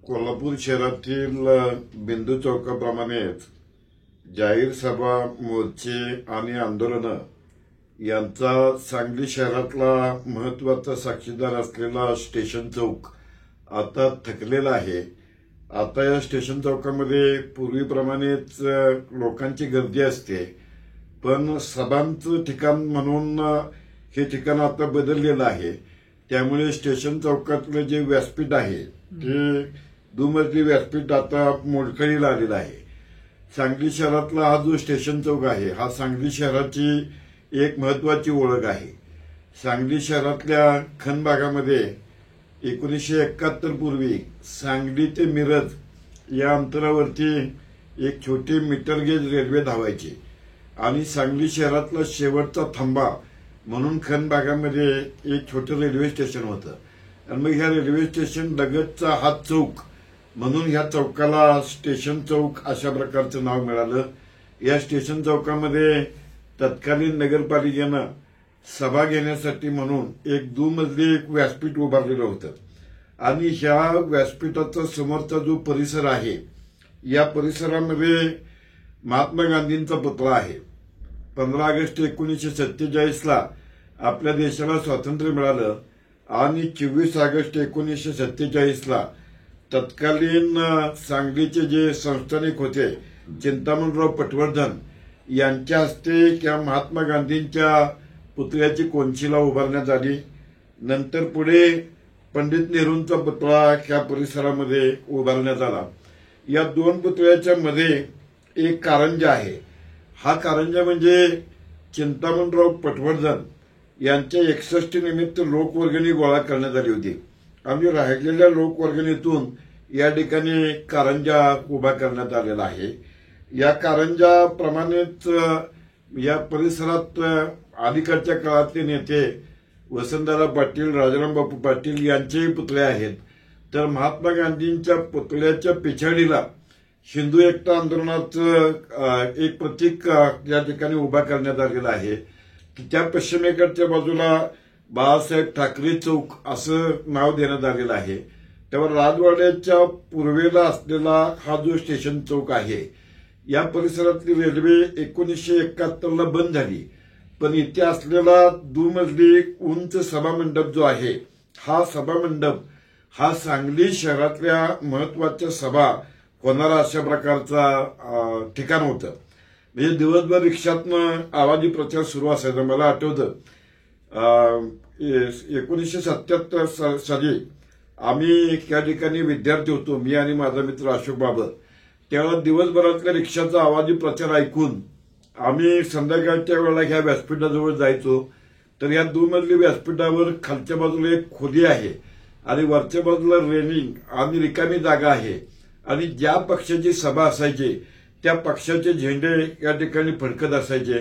कोल्हापूर शहरातील बिंदू चौकाप्रमाणेच जाहीर सभा, मोर्चे आणि आंदोलनं यांचा सांगली शहरातला महत्वाचा साक्षीदार असलेला स्टेशन चौक आता थकलेला आहे। आता या स्टेशन चौकामध्ये पूर्वीप्रमाणेच लोकांची गर्दी असते, पण सभांचं ठिकाण म्हणून हे ठिकाण आता बदललेलं आहे। त्यामुळे स्टेशन चौकातलं जे व्यासपीठ आहे ते दुमजली व्यासपीठ आता मोडकळीला आलेलं आहे। सांगली शहरातला हा जो स्टेशन चौक आहे हा सांगली शहराची एक महत्वाची ओळख आहे। सांगली शहरातल्या खन भागामध्ये 1971 पूर्वी सांगली ते मिरज या अंतरावरती एक छोटी मीटर गेज रेल्वे धावायची आणि सांगली शहरातला शेवटचा थांबा म्हणून खन भागामध्ये एक छोटं रेल्वे स्टेशन होतं आणि मग ह्या रेल्वे स्टेशन लगतचा हा चौक म्हणून ह्या चौकाला स्टेशन चौक अशा प्रकारचं नाव मिळालं। या स्टेशन चौकामध्ये तत्कालीन नगरपालिकेनं सभा घेण्यासाठी म्हणून एक दुमजली व्यासपीठ उभारलेलं होतं आणि ह्या व्यासपीठाचा समोरचा जो परिसर आहे या परिसरामध्ये महात्मा गांधींचा पुतळा आहे। 15 ऑगस्ट 1947ला आपल्या देशाला स्वातंत्र्य मिळालं आणि 24 ऑगस्ट 1947ला तत्कालीन सांगलीचे जे संस्थानिक होते चिंतामणराव पटवर्धन यांच्या हस्ते त्या महात्मा गांधींच्या पुतळ्याची कोनशिला उभारण्यात आली। नंतर पुढे पंडित नेहरूंचा पुतळा या परिसरामध्ये उभारण्यात आला। या दोन पुतळ्याच्या मध्ये एक कारंजा आहे। हा कारंजा म्हणजे चिंतामणराव पटवर्धन यांच्या 61 निमित्त लोकवर्गणी गोळा करण्यात आली होती आणि राहिलेल्या लोकवर्गणीतून या ठिकाणी कारंजा उभा करण्यात आलेला आहे। या कारंजाप्रमाणेच या परिसरात अलीकडच्या काळातले नेते वसंतदादा पाटील, राजाराम बापू पाटील यांचेही पुतळे आहेत। तर महात्मा गांधींच्या पुतळ्याच्या पिछाडीला हिंदू एकता आंदोलनाचं एक प्रतीक या ठिकाणी उभा करण्यात आलेलं आहे। त्या पश्चिमेकडच्या बाजूला बाळासाहेब ठाकरे चौक असं नाव देण्यात आलेलं आहे। त्यावर राजवाड्याच्या पूर्वेला असलेला हा जो स्टेशन चौक आहे या परिसरातली रेल्वे 1971ला बंद झाली, पण इथे असलेला दुमजली उंच सभामंडप जो आहे हा सभामंडप हा सांगली शहरातल्या महत्वाच्या सभा होणारा अशा प्रकारचा ठिकाण होतं। म्हणजे दिवसभर रिक्षातनं आवाजी प्रचार सुरू असायचा। मला आठवतं 1977 साली आम्ही त्या ठिकाणी विद्यार्थी होतो, मी आणि माझा मित्र अशोक बाबर। त्यावेळेला दिवसभरातल्या रिक्षाचा आवाजी प्रचार ऐकून आम्ही संध्याकाळच्या वेळेला ह्या व्यासपीठाजवळ जायचो। तर या दुमजली व्यासपीठावर खालच्या बाजूला एक खोली आहे आणि वरच्या बाजूला रेलिंग आणि रिकामी जागा आहे आणि ज्या पक्षाची सभा असायची त्या पक्षाचे झेंडे या ठिकाणी फडकत असायचे,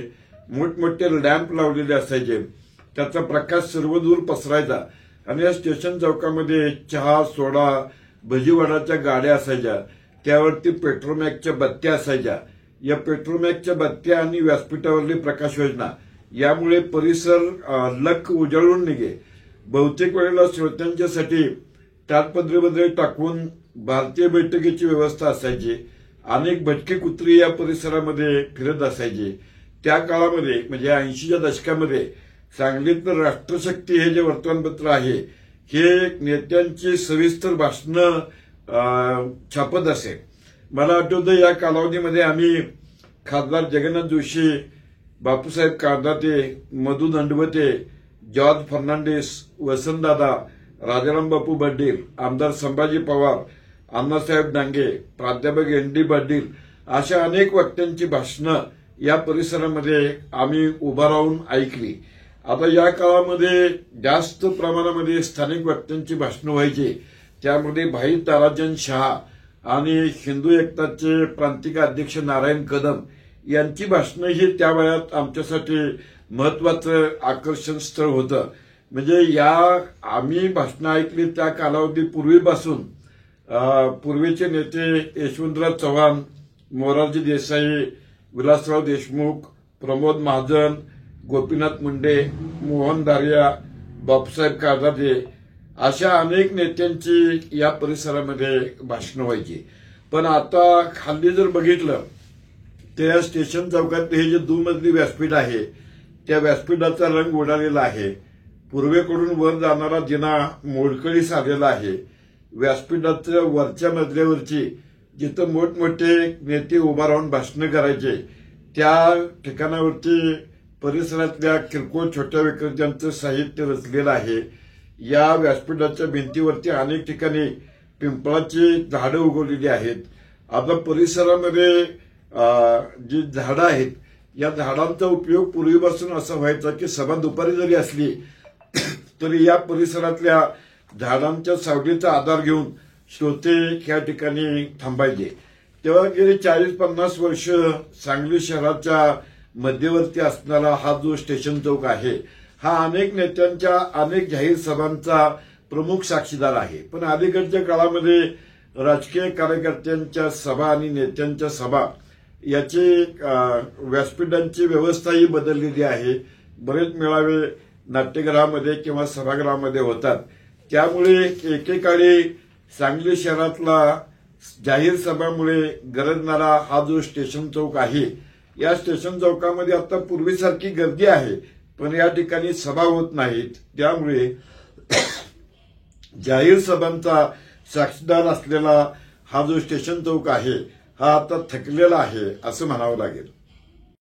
मोठमोठे लॅम्प लावलेले असायचे, त्याचा प्रकाश सर्वदूर पसरायचा आणि या स्टेशन चौकामध्ये चहा, सोडा, भजीवडाच्या गाड्या असायच्या, त्यावरती पेट्रोमॅकच्या बत्त्या असायच्या। या पेट्रोमॅकच्या बत्त्या आणि व्यासपीठावरली प्रकाश योजना यामुळे परिसर लख उजळून निघे। बहुतेक वेळेला श्रोत्यांच्यासाठी ताडपत्रीमध्ये टाकून भारतीय बैठकीची व्यवस्था असायची। अनेक भटकी कुत्री या परिसरामध्ये फिरत असायची। त्या काळामध्ये म्हणजे 80च्या दशकामध्ये सांगलीतलं राष्ट्रशक्ती हे जे वर्तमानपत्र आहे हे नेत्यांची सविस्तर भाषणं छापत असे। मला आठवतं या कालावधीमध्ये आम्ही खासदार जगन्नाथ जोशी, बापूसाहेब काळदाते, मधु दंडवते, जॉर्ज फर्नांडिस, वसंतदादा, राजाराम बापू पाटील, आमदार संभाजी पवार, अण्णासाहेब डांगे, प्राध्यापक ND पाटील अशा अनेक वक्त्यांची भाषणं या परिसरामध्ये आम्ही उभा राहून ऐकली। आता या काळामध्ये जास्त प्रमाणामध्ये स्थानिक वक्त्यांची भाषणं व्हायची। त्यामध्ये भाई ताराचंद शहा आणि हिंदू एकताचे प्रांतिक अध्यक्ष नारायण कदम यांची भाषणं ही त्या वयात आमच्यासाठी महत्वाचं आकर्षण स्थळ होतं। म्हणजे या आम्ही भाषणं ऐकली त्या कालावधी पूर्वीपासून पूर्वीचे नेते यशवंतराव चव्हाण, मोरारजी देसाई, विलासराव देशमुख, प्रमोद महाजन, गोपीनाथ मुंडे, मोहन दारिया, बापूसाहेब काळदाते अशा अनेक नेत्यांची या परिसरामध्ये भाषणं व्हायची. पण आता खाली जर बघितलं त्या स्टेशन चौकात हे जे दुमजली व्यासपीठ आहे त्या व्यासपीठाचा रंग उडालेला आहे. पूर्वेकडून वर जाणारा जिना मोडकळीस आलेला आहे. व्यासपीठाच्या वरच्या मजल्यावरची जिथं मोठमोठे नेते उभा राहून भाषणं करायचे त्या ठिकाणावरती परिसरातल्या किरकोळ छोट्या विक्रेत्यांचं साहित्य रचलेलं आहे. या व्यासपीठाच्या भिंतीवरती अनेक ठिकाणी पिंपळाची झाडं उगवलेली आहेत. आता परिसरामध्ये जी झाडं आहेत या झाडांचा उपयोग पूर्वीपासून असा व्हायचा की सभा दुपारी जरी असली तरी या परिसरातल्या झाडांच्या सावलीचा आधार घेऊन श्रोते या ठिकाणी थांबायचे. तेव्हा गेली 40-50 वर्ष सांगली शहराच्या मध्यवर्ती असणारा हा जो स्टेशन चौक आहे हा अनेक नेत्यांच्या अनेक जाहीर सभांचा प्रमुख साक्षीदार आहे. पण अलीकडच्या काळामध्ये राजकीय कार्यकर्त्यांच्या सभा आणि नेत्यांच्या सभा याची व्यासपीठांची व्यवस्थाही बदललेली आहे. बरेच मेळावे नाट्यगृहामध्ये किंवा सभागृहामध्ये होतात. त्यामुळे एकेकाळी सांगली शहरातला जाहीर सभामुळे गरजणारा हा जो स्टेशन चौक आहे या स्टेशन चौकामध्ये आता पूर्वीसारखी गर्दी आहे पण या ठिकाणी सभा होत नाहीत. त्यामुळे जाहीर सभांचा साक्षीदार असलेला हा जो स्टेशन चौक आहे हा आता थकलेला आहे असं म्हणावं लागेल.